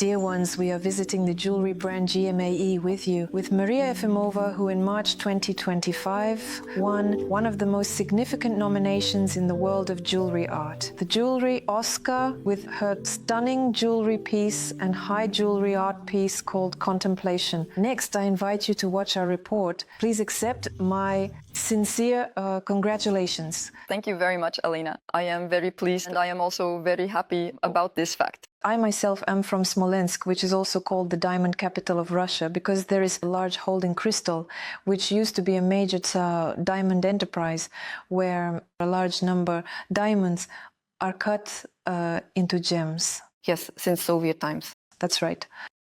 Dear ones, we are visiting the jewelry brand GMAE with you, with Maria Efimova, who in March 2025 won one of the most significant nominations in the world of jewelry art. The Jewelry Oscar, with her stunning jewelry piece and high jewelry art piece called Contemplation. Next, I invite you to watch our report. Please accept my sincere congratulations. Thank you very much, Alina. I am very pleased and I am also very happy about this fact. I myself am from Smolensk, which is also called the diamond capital of Russia, because there is a large holding crystal, which used to be a major diamond enterprise, where a large number diamonds are cut into gems. Yes, since Soviet times. That's right.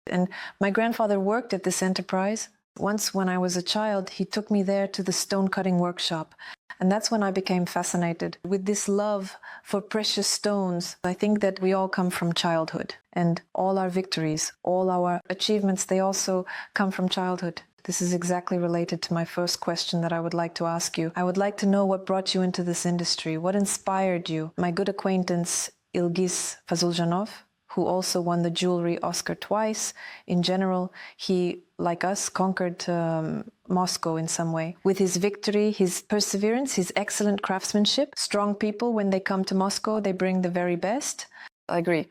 And my grandfather worked at this enterprise. Once when I was a child, he took me there to the stone cutting workshop. And that's when I became fascinated with this love for precious stones. I think that we all come from childhood, and all our victories, all our achievements, they also come from childhood. This is exactly related to my first question that I would like to ask you. I would like to know what brought you into this industry, what inspired you. My good acquaintance Ilgiz Fazuljanov, who also won the Jewelry Oscar twice. In general, he, like us, conquered Moscow in some way. With his victory, his perseverance, his excellent craftsmanship, strong people, when they come to Moscow, they bring the very best. I agree.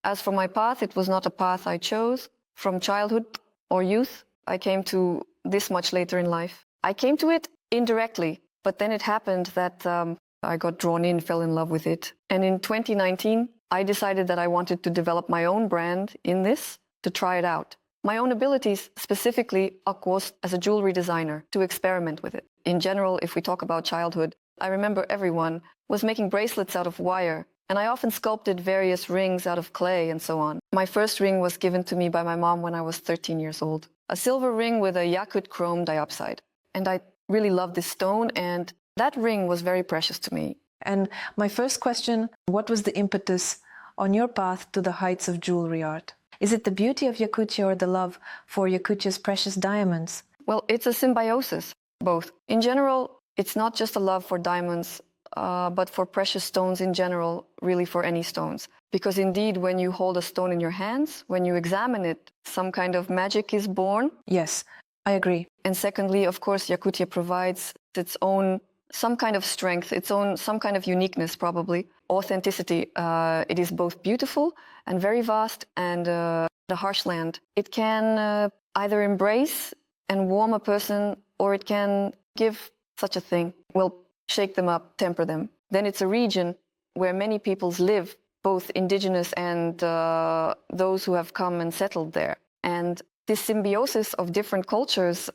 As for my path, it was not a path I chose. From childhood or youth, I came to this much later in life. I came to it indirectly, but then it happened that I got drawn in, fell in love with it. And in 2019, I decided that I wanted to develop my own brand in this, to try it out. My own abilities, specifically, of course, as a jewelry designer, to experiment with it. In general, if we talk about childhood, I remember everyone was making bracelets out of wire, and I often sculpted various rings out of clay and so on. My first ring was given to me by my mom when I was 13 years old. A silver ring with a Yakut chrome diopside. And I really loved this stone, and that ring was very precious to me. And my first question, what was the impetus on your path to the heights of jewelry art? Is it the beauty of Yakutia or the love for Yakutia's precious diamonds? Well, it's a symbiosis, both. In general, it's not just a love for diamonds, but for precious stones in general, really for any stones. Because indeed, when you hold a stone in your hands, when you examine it, some kind of magic is born. Yes, I agree. And secondly, of course, Yakutia provides its own some kind of strength, its own some kind of uniqueness, probably authenticity. It is both beautiful and very vast, and the harsh land. It can either embrace and warm a person, or it can give such a thing. Well, shake them up, temper them. Then it's a region where many peoples live, both indigenous and those who have come and settled there. And this symbiosis of different cultures,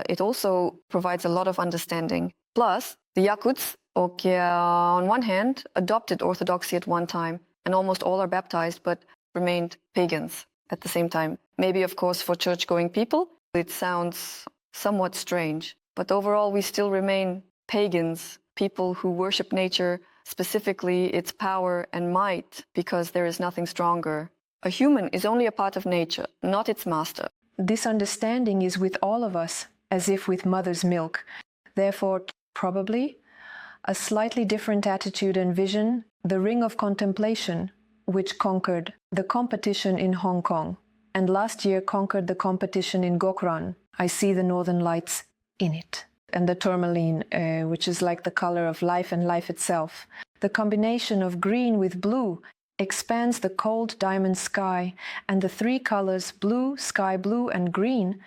it also provides a lot of understanding. Plus, the Yakuts, on one hand, adopted Orthodoxy at one time, and almost all are baptized, but remained pagans at the same time. Maybe, of course, for church-going people, it sounds somewhat strange. But overall, we still remain pagans, people who worship nature, specifically its power and might, because there is nothing stronger. A human is only a part of nature, not its master. This understanding is with all of us, as if with mother's milk. Therefore, probably, a slightly different attitude and vision, the ring of contemplation, which conquered the competition in Hong Kong, and last year conquered the competition in Gokran. I see the northern lights in it. And the tourmaline, which is like the color of life and life itself. The combination of green with blue expands the cold diamond sky, and the three colors, blue, sky blue, and green,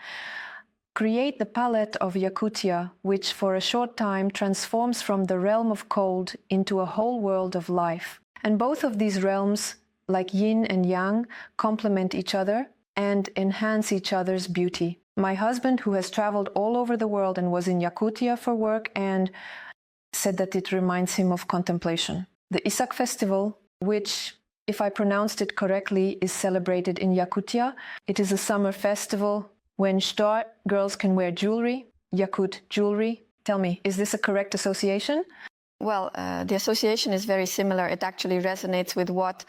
create the palette of Yakutia, which for a short time transforms from the realm of cold into a whole world of life. And both of these realms, like yin and yang, complement each other and enhance each other's beauty. My husband, who has traveled all over the world and was in Yakutia for work, and said that it reminds him of contemplation. The Isak festival, which, if I pronounced it correctly, is celebrated in Yakutia. It is a summer festival when Shtor girls can wear jewelry, Yakut jewelry. Tell me, is this a correct association? Well, the association is very similar. It actually resonates with what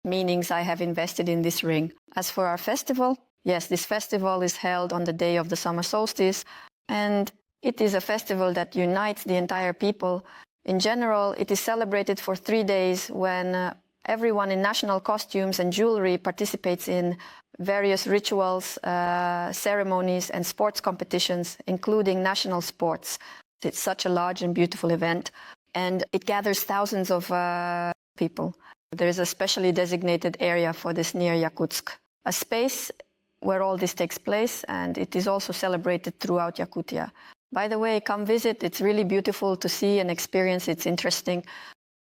meanings I have invested in this ring. As for our festival, yes, this festival is held on the day of the summer solstice, and it is a festival that unites the entire people. In general, it is celebrated for 3 days when Everyone in national costumes and jewelry participates in various rituals, ceremonies, and sports competitions, including national sports. It's such a large and beautiful event, and it gathers thousands of people. There is a specially designated area for this near Yakutsk, a space where all this takes place, and it is also celebrated throughout Yakutia. By the way, come visit. It's really beautiful to see and experience. It's interesting.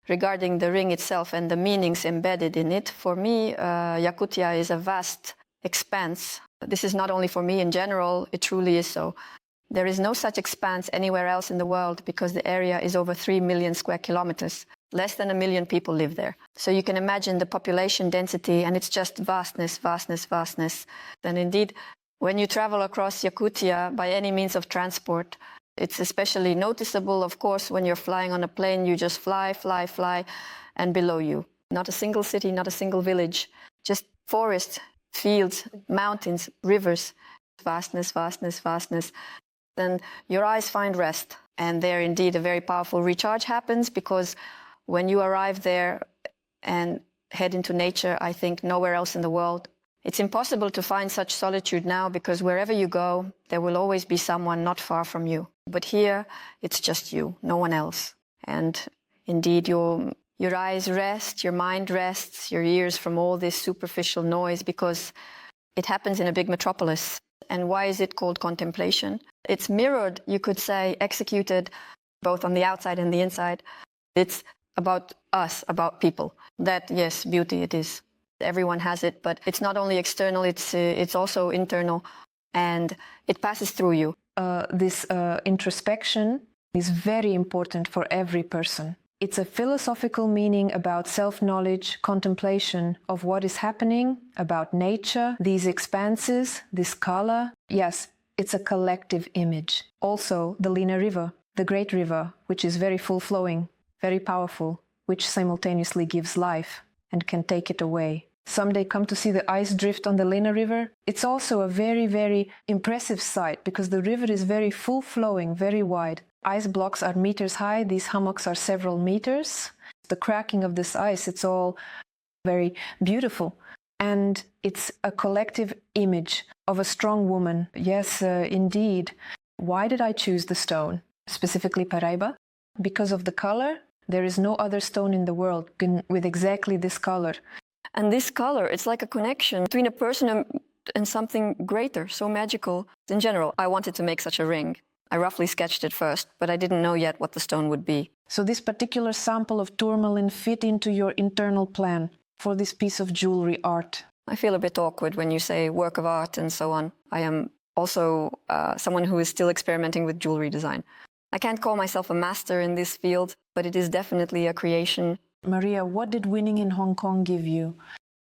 Regarding the ring itself and the meanings embedded in it, for me, Yakutia is a vast expanse. This is not only for me in general, it truly is so. There is no such expanse anywhere else in the world because the area is over 3 million square kilometers. Less than 1 million people live there. So you can imagine the population density, and it's just vastness, vastness, vastness. And indeed, when you travel across Yakutia by any means of transport, it's especially noticeable, of course, when you're flying on a plane, you just fly, fly, fly, and below you. Not a single city, not a single village, just forests, fields, mountains, rivers, vastness, vastness, vastness. Then your eyes find rest. And there indeed a very powerful recharge happens, because when you arrive there and head into nature, I think nowhere else in the world, it's impossible to find such solitude now, because wherever you go, there will always be someone not far from you. But here, it's just you, no one else. And indeed, your eyes rest, your mind rests, your ears from all this superficial noise, because it happens in a big metropolis. And why is it called contemplation? It's mirrored, you could say, executed both on the outside and the inside. It's about us, about people. That, yes, beauty it is. Everyone has it, but it's not only external, it's also internal, and it passes through you. This introspection is very important for every person. It's a philosophical meaning about self-knowledge, contemplation of what is happening, about nature, these expanses, this color. Yes, it's a collective image. Also, the Lena River, the great river, which is very full-flowing, very powerful, which simultaneously gives life and can take it away. Someday come to see the ice drift on the Lena River. It's also a very, very impressive sight, because the river is very full-flowing, very wide. Ice blocks are meters high. These hummocks are several meters. The cracking of this ice, it's all very beautiful. And it's a collective image of a strong woman. Yes, indeed. Why did I choose the stone, specifically Paraiba? Because of the color. There is no other stone in the world with exactly this color. And this color, it's like a connection between a person and something greater, so magical. In general, I wanted to make such a ring. I roughly sketched it first, but I didn't know yet what the stone would be. So this particular sample of tourmaline fit into your internal plan for this piece of jewelry art? I feel a bit awkward when you say work of art and so on. I am also someone who is still experimenting with jewelry design. I can't call myself a master in this field, but it is definitely a creation. Maria, what did winning in Hong Kong give you?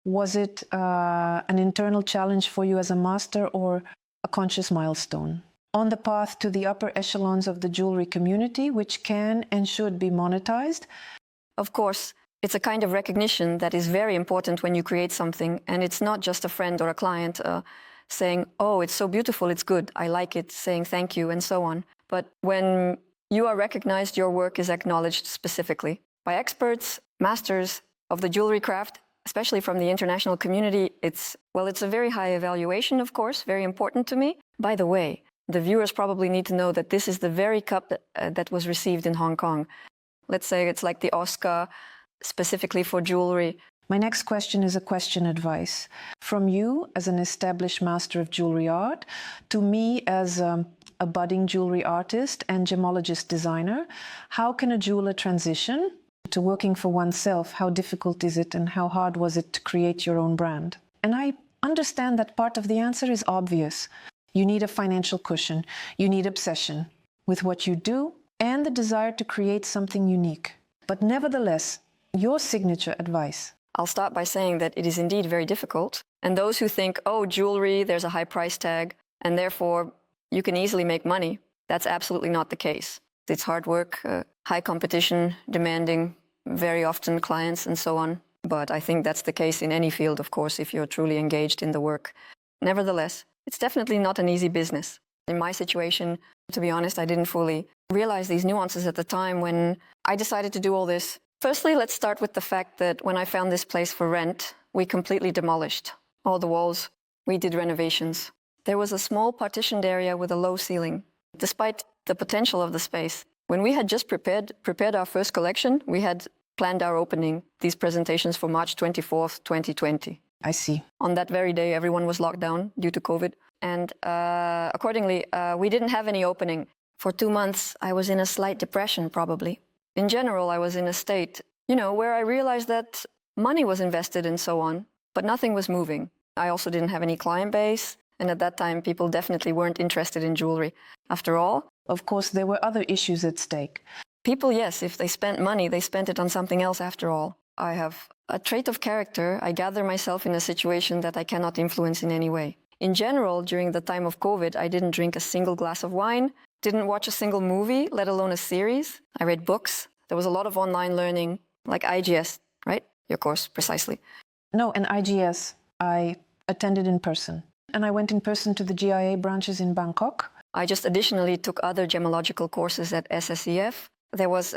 Was it an internal challenge for you as a master, or a conscious milestone on the path to the upper echelons of the jewelry community, which can and should be monetized? Of course, it's a kind of recognition that is very important when you create something, and it's not just a friend or a client saying, oh, it's so beautiful, it's good, I like it, saying thank you, and so on. But when you are recognized, your work is acknowledged specifically by experts, masters of the jewelry craft, especially from the international community. It's a very high evaluation, of course, very important to me. By the way, the viewers probably need to know that this is the very cup that was received in Hong Kong. Let's say it's like the Oscar specifically for jewelry. My next question is a question advice. From you as an established master of jewelry art, to me as a budding jewelry artist and gemologist designer, how can a jeweler transition to working for oneself? How difficult is it, and how hard was it to create your own brand? And I understand that part of the answer is obvious. You need a financial cushion. You need obsession with what you do and the desire to create something unique. But nevertheless, your signature advice. I'll start by saying that it is indeed very difficult. And those who think, oh, jewelry, there's a high price tag, and therefore you can easily make money, that's absolutely not the case. It's hard work, high competition, demanding very often clients and so on. But I think that's the case in any field, of course, if you're truly engaged in the work. Nevertheless, it's definitely not an easy business. In my situation, to be honest, I didn't fully realize these nuances at the time when I decided to do all this. Firstly, let's start with the fact that when I found this place for rent, we completely demolished all the walls. We did renovations. There was a small partitioned area with a low ceiling. Despite the potential of the space, when we had just prepared our first collection, we had planned our opening, these presentations, for March 24th, 2020. I see. On that very day, everyone was locked down due to COVID. And accordingly, we didn't have any opening. For 2 months, I was in a slight depression, probably. In general, I was in a state, where I realized that money was invested and so on, but nothing was moving. I also didn't have any client base. And at that time, people definitely weren't interested in jewelry. After all, Of course, there were other issues at stake. people, yes, if they spent money, they spent it on something else after all. I have a trait of character. I gather myself in a situation that I cannot influence in any way. In general, during the time of COVID, I didn't drink a single glass of wine, didn't watch a single movie, let alone a series. I read books. There was a lot of online learning, like IGS, right? Your course, precisely. No, and IGS, I attended in person. And I went in person to the GIA branches in Bangkok. I just additionally took other gemological courses at SSEF. There was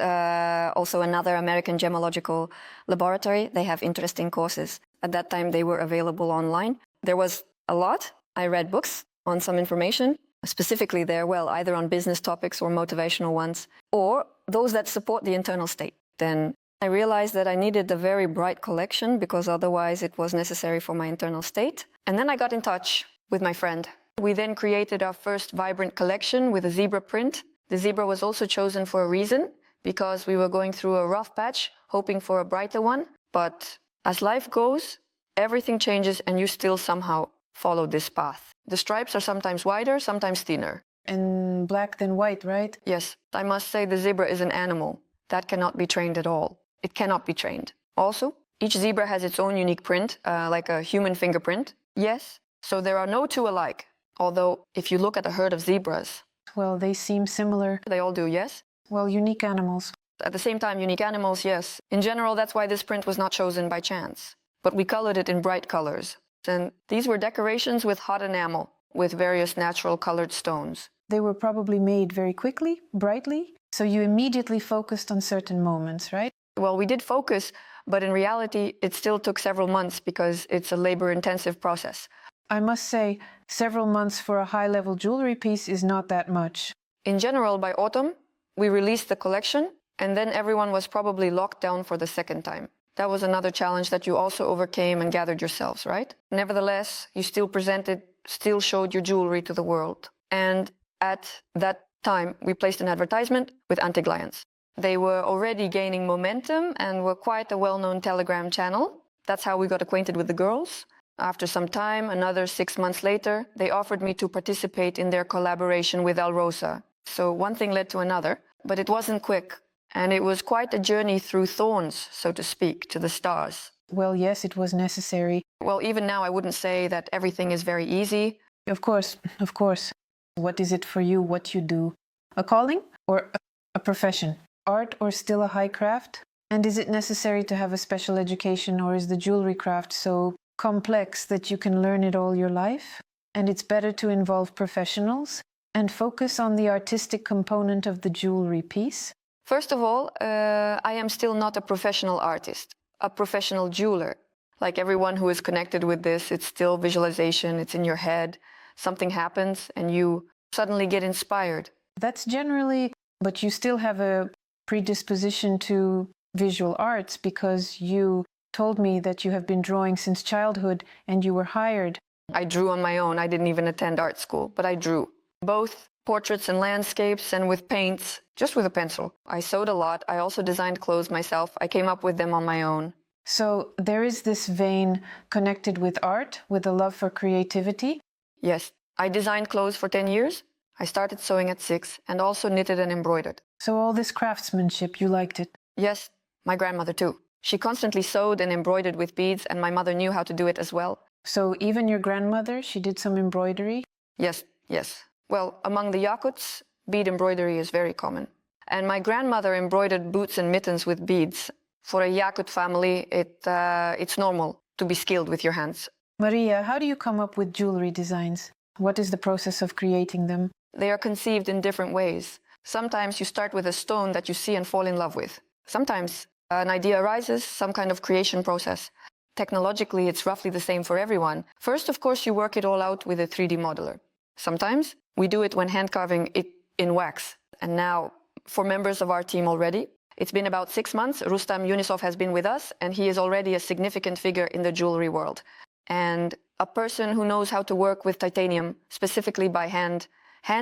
also another American gemological laboratory. They have interesting courses. At that time, they were available online. There was a lot. I read books on some information, specifically there, either on business topics or motivational ones, or those that support the internal state. Then I realized that I needed a very bright collection because otherwise it was necessary for my internal state. And then I got in touch with my friend. We then created our first vibrant collection with a zebra print. The zebra was also chosen for a reason, because we were going through a rough patch, hoping for a brighter one. But as life goes, everything changes and you still somehow follow this path. The stripes are sometimes wider, sometimes thinner. And black then white, right? Yes, I must say the zebra is an animal that cannot be trained at all. It cannot be trained. Also, each zebra has its own unique print, like a human fingerprint. Yes, so there are no two alike. Although, if you look at a herd of zebras, Well, they seem similar. they all do, yes? Well, unique animals. At the same time, unique animals, yes. In general, that's why this print was not chosen by chance. But we colored it in bright colors. And these were decorations with hot enamel, with various natural colored stones. They were probably made very quickly, brightly. So you immediately focused on certain moments, right? Well, we did focus, but in reality, it still took several months because it's a labor-intensive process. I must say, several months for a high-level jewelry piece is not that much. In general, by autumn, we released the collection, and then everyone was probably locked down for the second time. That was another challenge that you also overcame and gathered yourselves, right? Nevertheless, you still presented, still showed your jewelry to the world. And at that time, we placed an advertisement with anti-glians. They were already gaining momentum and were quite a well-known Telegram channel. That's how we got acquainted with the girls. After some time, another 6 months later, they offered me to participate in their collaboration with Alrosa. So one thing led to another, but it wasn't quick. And it was quite a journey through thorns, so to speak, to the stars. Well, yes, it was necessary. Well, even now, I wouldn't say that everything is very easy. Of course, of course. What is it for you, what you do? A calling or a profession? Art or still a high craft? And is it necessary to have a special education, or is the jewelry craft so complex that you can learn it all your life? And it's better to involve professionals and focus on the artistic component of the jewelry piece? First of all, I am still not a professional artist, a professional jeweler. Like everyone who is connected with this, it's still visualization, it's in your head. Something happens and you suddenly get inspired. That's generally, but you still have a predisposition to visual arts because you told me that you have been drawing since childhood and you were hired. I drew on my own. I didn't even attend art school, but I drew. Both portraits and landscapes and with paints, just with a pencil. I sewed a lot. I also designed clothes myself. I came up with them on my own. So there is this vein connected with art, with a love for creativity. Yes, I designed clothes for 10 years. I started sewing at 6 and also knitted and embroidered. So all this craftsmanship, you liked it? Yes, my grandmother too. She constantly sewed and embroidered with beads, and my mother knew how to do it as well. So even your grandmother, she did some embroidery? Yes, yes. Well, among the Yakuts, bead embroidery is very common. And my grandmother embroidered boots and mittens with beads. For a Yakut family, it's normal to be skilled with your hands. Maria, how do you come up with jewelry designs? What is the process of creating them? They are conceived in different ways. Sometimes you start with a stone that you see and fall in love with. Sometimes An idea arises, some kind of creation process. Technologically, it's roughly the same for everyone. First, of course, you work it all out with a 3D modeler. Sometimes we do it when hand carving it in wax. And now, for members of our team already, it's been about 6 months. Rustam Yunisov has been with us, and he is already a significant figure in the jewelry world. And a person who knows how to work with titanium, specifically by hand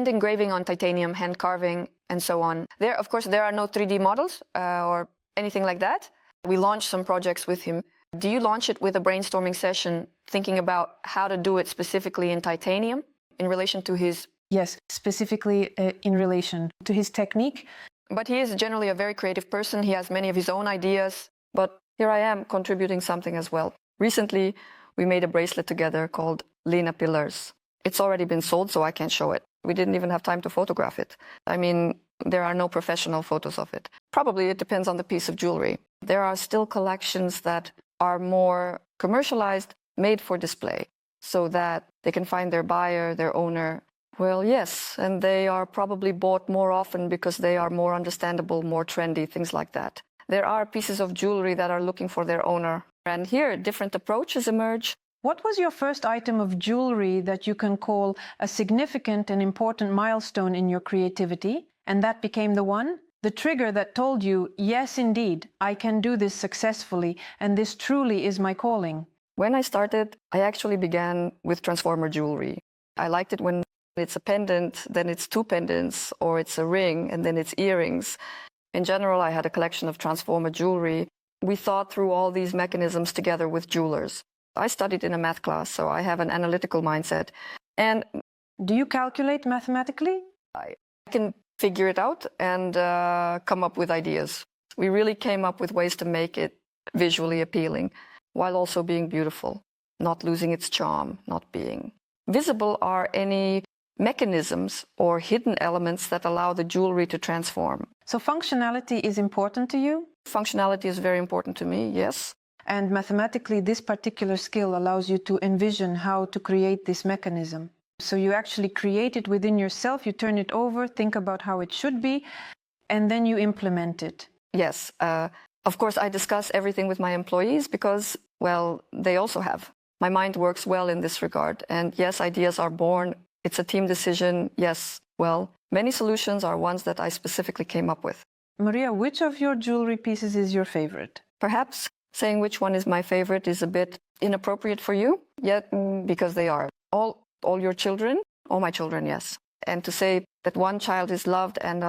engraving on titanium, hand carving, and so on. Of course, there are no 3D models or anything like that. We launched some projects with him. Do you launch it with a brainstorming session, thinking about how to do it specifically in titanium in relation to his... Yes, specifically in relation to his technique. But he is generally a very creative person. He has many of his own ideas. But here I am contributing something as well. Recently, we made a bracelet together called Lena Pillars. It's already been sold, so I can't show it. We didn't even have time to photograph it. I mean, there are no professional photos of it. Probably it depends on the piece of jewelry. There are still collections that are more commercialized, made for display, so that they can find their buyer, their owner. Well, yes, and they are probably bought more often because they are more understandable, more trendy, things like that. There are pieces of jewelry that are looking for their owner. And here, different approaches emerge. What was your first item of jewelry that you can call a significant and important milestone in your creativity, and that became the one? The trigger that told you, yes, indeed, I can do this successfully, and this truly is my calling. When I started, I actually began with transformer jewelry. I liked it when it's a pendant, then it's 2 pendants, or it's a ring, and then it's earrings. In general, I had a collection of transformer jewelry. We thought through all these mechanisms together with jewelers. I studied in a math class, so I have an analytical mindset. And do you calculate mathematically? I can figure it out and come up with ideas. We really came up with ways to make it visually appealing, while also being beautiful, not losing its charm, not being visible are any mechanisms or hidden elements that allow the jewelry to transform. So functionality is important to you? Functionality is very important to me, yes. And mathematically, this particular skill allows you to envision how to create this mechanism. So you actually create it within yourself, you turn it over, think about how it should be, and then you implement it. Yes. Of course, I discuss everything with my employees because, well, they also have. My mind works well in this regard. And yes, ideas are born. It's a team decision. Yes, well, many solutions are ones that I specifically came up with. Maria, which of your jewelry pieces is your favorite? Perhaps saying which one is my favorite is a bit inappropriate for you, yet because they are. All your children, all my children, yes. And to say that one child is loved and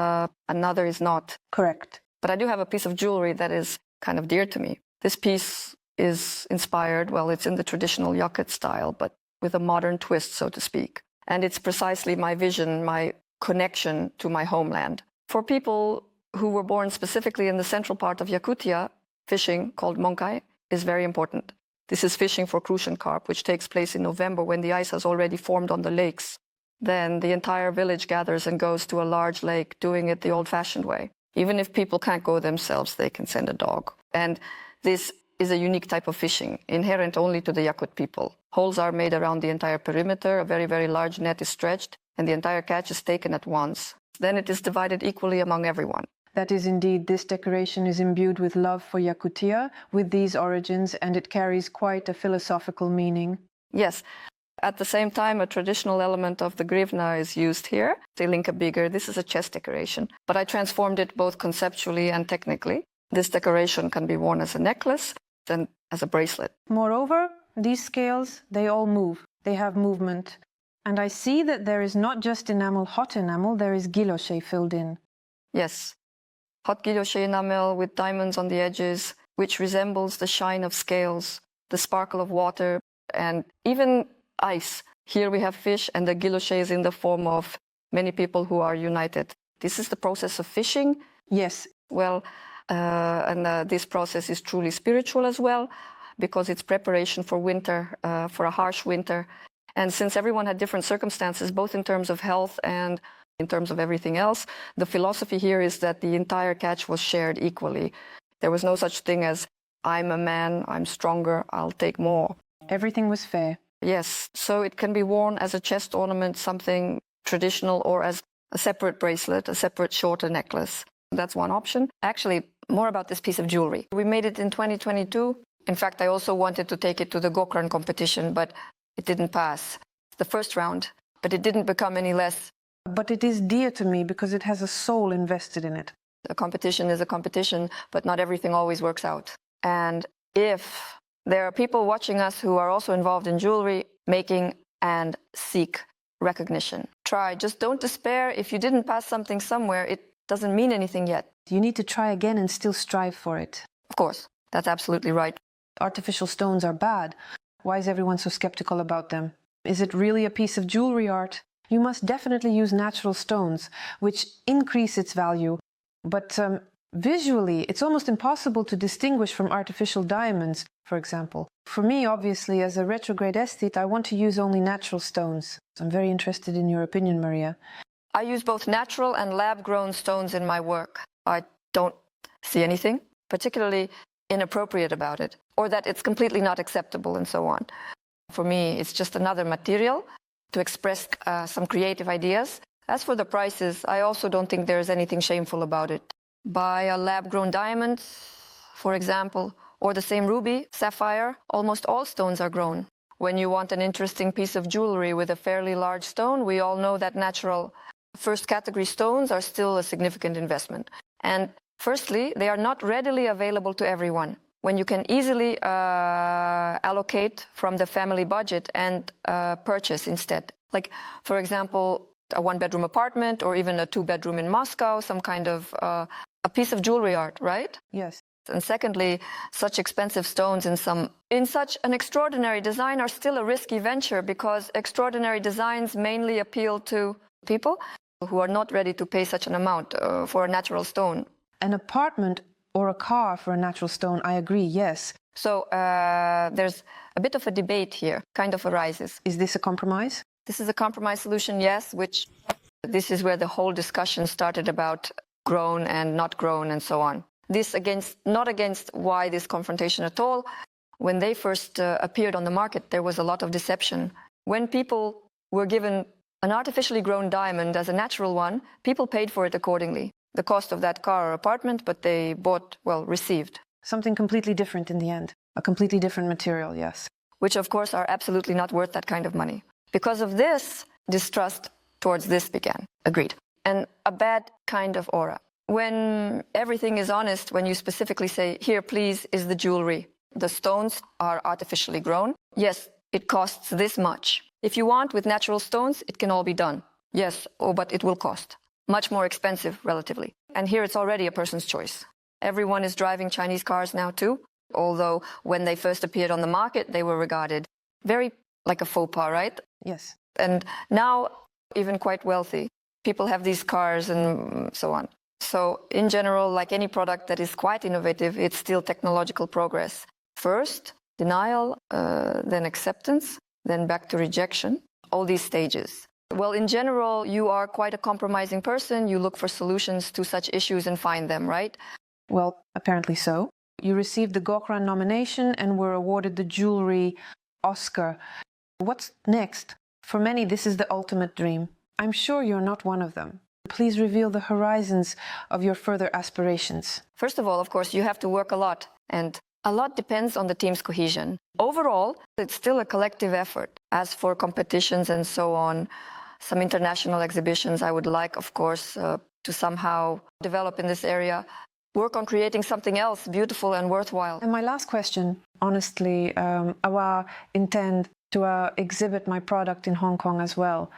another is not. Correct. But I do have a piece of jewelry that is kind of dear to me. This piece is inspired, well, it's in the traditional Yakut style, but with a modern twist, so to speak. And it's precisely my vision, my connection to my homeland. For people who were born specifically in the central part of Yakutia, fishing, called monkai, is very important. This is fishing for crucian carp, which takes place in November when the ice has already formed on the lakes. Then the entire village gathers and goes to a large lake, doing it the old-fashioned way. Even if people can't go themselves, they can send a dog. And this is a unique type of fishing, inherent only to the Yakut people. Holes are made around the entire perimeter, a very, very large net is stretched, and the entire catch is taken at once. Then it is divided equally among everyone. That is indeed, this decoration is imbued with love for Yakutia, with these origins, and it carries quite a philosophical meaning. Yes. At the same time, a traditional element of the grivna is used here. They link a bigger. This is a chest decoration, but I transformed it both conceptually and technically. This decoration can be worn as a necklace and as a bracelet. Moreover, these scales, they all move. They have movement. And I see that there is not just enamel, hot enamel, there is guilloche filled in. Yes. Hot guilloche enamel with diamonds on the edges, which resembles the shine of scales, the sparkle of water, and even ice. Here we have fish, and the guilloche is in the form of many people who are united. This is the process of fishing. Yes. Well, this process is truly spiritual as well, because it's preparation for winter, for a harsh winter. And since everyone had different circumstances, both in terms of health and in terms of everything else, the philosophy here is that the entire catch was shared equally. There was no such thing as, I'm a man, I'm stronger, I'll take more. Everything was fair. Yes, so it can be worn as a chest ornament, something traditional, or as a separate bracelet, a separate shorter necklace. That's one option. Actually, more about this piece of jewelry. We made it in 2022. In fact, I also wanted to take it to the Gokran competition, but it didn't pass the first round, but it didn't become any less. But it is dear to me because it has a soul invested in it. A competition is a competition, but not everything always works out. And if there are people watching us who are also involved in jewelry making and seek recognition, try. Just don't despair. If you didn't pass something somewhere, it doesn't mean anything yet. You need to try again and still strive for it. Of course, that's absolutely right. Artificial stones are bad. Why is everyone so skeptical about them? Is it really a piece of jewelry art? You must definitely use natural stones, which increase its value. But visually, it's almost impossible to distinguish from artificial diamonds, for example. For me, obviously, as a retrograde aesthete, I want to use only natural stones. I'm very interested in your opinion, Maria. I use both natural and lab-grown stones in my work. I don't see anything particularly inappropriate about it, or that it's completely not acceptable and so on. For me, it's just another material to express some creative ideas. As for the prices, I also don't think there's anything shameful about it. Buy a lab-grown diamond, for example, or the same ruby, sapphire. Almost all stones are grown. When you want an interesting piece of jewelry with a fairly large stone, we all know that natural first-category stones are still a significant investment. And firstly, they are not readily available to everyone. When you can easily allocate from the family budget and purchase instead. Like, for example, a one-bedroom apartment or even a two-bedroom in Moscow, some kind of a piece of jewelry art, right? Yes. And secondly, such expensive stones in such an extraordinary design are still a risky venture because extraordinary designs mainly appeal to people who are not ready to pay such an amount for a natural stone. An apartment or a car for a natural stone, I agree, yes. So there's a bit of a debate here, kind of arises. Is this a compromise? This is a compromise solution, yes, which this is where the whole discussion started about grown and not grown and so on. This not against why this confrontation at all. When they first appeared on the market, there was a lot of deception. When people were given an artificially grown diamond as a natural one, people paid for it accordingly. The cost of that car or apartment, but they received. Something completely different in the end. A completely different material, yes. Which, of course, are absolutely not worth that kind of money. Because of this, distrust towards this began. Agreed. And a bad kind of aura. When everything is honest, when you specifically say, here, please, is the jewelry. The stones are artificially grown. Yes, it costs this much. If you want, with natural stones, it can all be done. Yes, but it will cost. Much more expensive, relatively. And here it's already a person's choice. Everyone is driving Chinese cars now too, although when they first appeared on the market, they were regarded very like a faux pas, right? Yes. And now, even quite wealthy, people have these cars and so on. So in general, like any product that is quite innovative, it's still technological progress. First, denial, then acceptance, then back to rejection, all these stages. Well, in general, you are quite a compromising person. You look for solutions to such issues and find them, right? Well, apparently so. You received the Gokran nomination and were awarded the Jewelry Oscar. What's next? For many, this is the ultimate dream. I'm sure you're not one of them. Please reveal the horizons of your further aspirations. First of all, of course, you have to work a lot, and a lot depends on the team's cohesion. Overall, it's still a collective effort. As for competitions and so on, some international exhibitions, I would like, of course, to somehow develop in this area, work on creating something else beautiful and worthwhile. And my last question, honestly, I intend to exhibit my product in Hong Kong as well.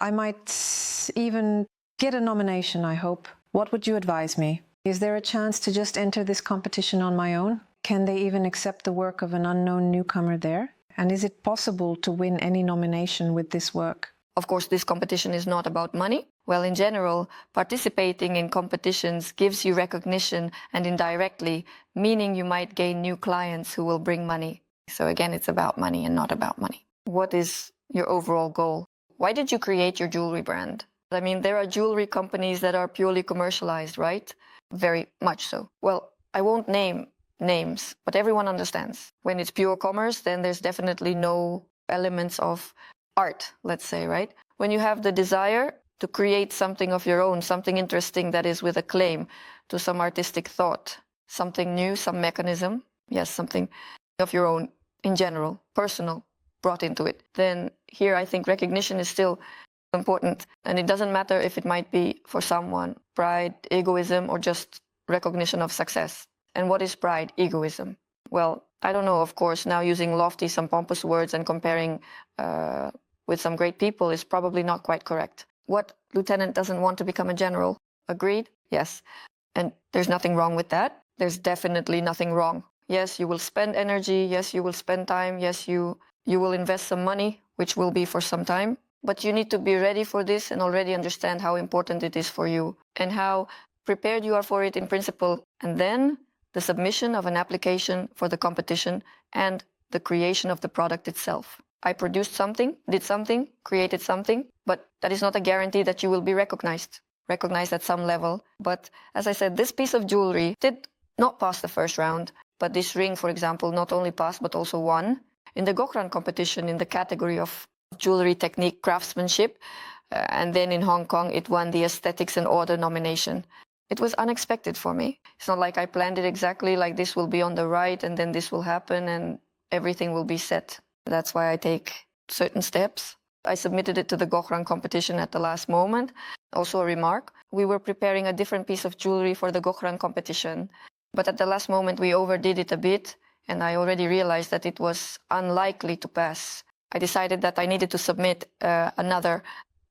I might even get a nomination, I hope. What would you advise me? Is there a chance to just enter this competition on my own? Can they even accept the work of an unknown newcomer there? And is it possible to win any nomination with this work? Of course, this competition is not about money. Well, in general, participating in competitions gives you recognition and indirectly, meaning you might gain new clients who will bring money. So again, it's about money and not about money. What is your overall goal? Why did you create your jewelry brand? I mean, there are jewelry companies that are purely commercialized, right? Very much so. Well, I won't name names, but everyone understands. When it's pure commerce, then there's definitely no elements of art, let's say, right? When you have the desire to create something of your own, something interesting that is with a claim to some artistic thought, something new, some mechanism, yes, something of your own in general, personal, brought into it, then here I think recognition is still important. And it doesn't matter if it might be for someone pride, egoism, or just recognition of success. And what is pride, egoism? Well, I don't know, of course, now using lofty, some pompous words and comparing with some great people is probably not quite correct. What lieutenant doesn't want to become a general? Agreed? Yes. And there's nothing wrong with that. There's definitely nothing wrong. Yes, you will spend energy. Yes, you will spend time. Yes, you will invest some money, which will be for some time. But you need to be ready for this and already understand how important it is for you and how prepared you are for it in principle. And then the submission of an application for the competition and the creation of the product itself. I produced something, did something, created something, but that is not a guarantee that you will be recognized at some level. But as I said, this piece of jewelry did not pass the first round, but this ring, for example, not only passed but also won in the Gokran competition in the category of jewelry technique craftsmanship, and then in Hong Kong it won the aesthetics and order nomination. It was unexpected for me. It's not like I planned it exactly, like this will be on the right and then this will happen and everything will be set. That's why I take certain steps. I submitted it to the Gokran competition at the last moment. Also a remark, we were preparing a different piece of jewelry for the Gokran competition, but at the last moment we overdid it a bit and I already realized that it was unlikely to pass. I decided that I needed to submit another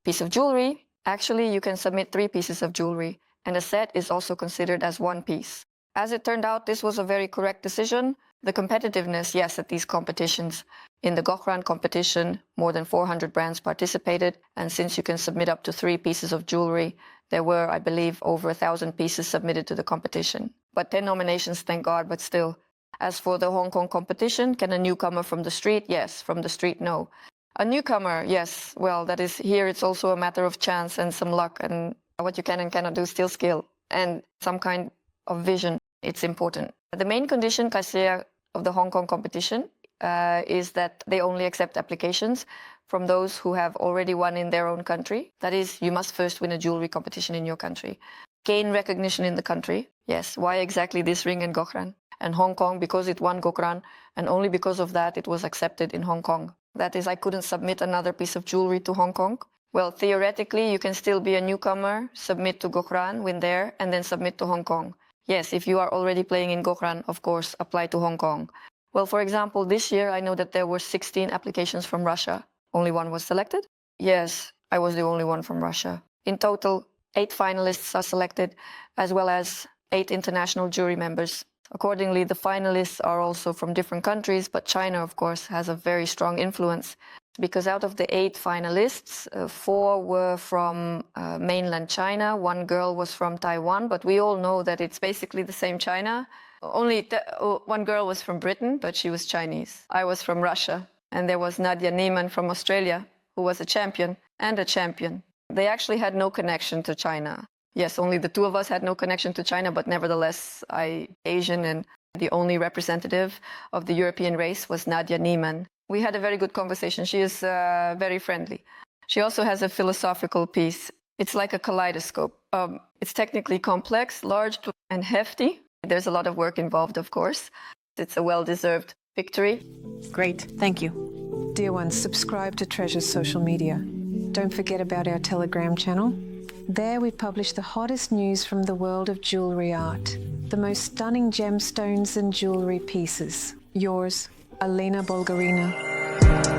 piece of jewelry. Actually, you can submit 3 pieces of jewelry, and a set is also considered as 1 piece. As it turned out, this was a very correct decision. The competitiveness, yes, at these competitions. In the Gokran competition, more than 400 brands participated, and since you can submit up to 3 pieces of jewelry, there were, I believe, over 1,000 pieces submitted to the competition. But 10 nominations, thank God, but still. As for the Hong Kong competition, can a newcomer from the street? Yes. From the street, no. A newcomer, yes. Well, that is here, it's also a matter of chance and some luck, and what you can and cannot do, still skill, and some kind of vision. It's important. The main condition, criteria of the Hong Kong competition is that they only accept applications from those who have already won in their own country. That is, you must first win a jewelry competition in your country. Gain recognition in the country. Yes. Why exactly this ring in Gokran? And Hong Kong, because it won Gokran, and only because of that it was accepted in Hong Kong. That is, I couldn't submit another piece of jewelry to Hong Kong. Well, theoretically, you can still be a newcomer, submit to Gokran, win there, and then submit to Hong Kong. Yes, if you are already playing in Gokran, of course, apply to Hong Kong. Well, for example, this year I know that there were 16 applications from Russia. Only 1 was selected? Yes, I was the only one from Russia. In total, 8 finalists are selected, as well as 8 international jury members. Accordingly, the finalists are also from different countries, but China, of course, has a very strong influence. Because out of the 8 finalists, 4 were from mainland China, 1 girl was from Taiwan, but we all know that it's basically the same China. Only 1 girl was from Britain, but she was Chinese. I was from Russia, and there was Nadia Neiman from Australia, who was a champion and a champion. They actually had no connection to China. Yes, only the 2 of us had no connection to China, but nevertheless, Asian, and the only representative of the European race was Nadia Neiman. We had a very good conversation. She is very friendly. She also has a philosophical piece. It's like a kaleidoscope. It's technically complex, large, and hefty. There's a lot of work involved, of course. It's a well-deserved victory. Great, thank you. Dear ones, subscribe to Treasure's social media. Don't forget about our Telegram channel. There we publish the hottest news from the world of jewelry art, the most stunning gemstones and jewelry pieces. Yours, Alina Bulgarina.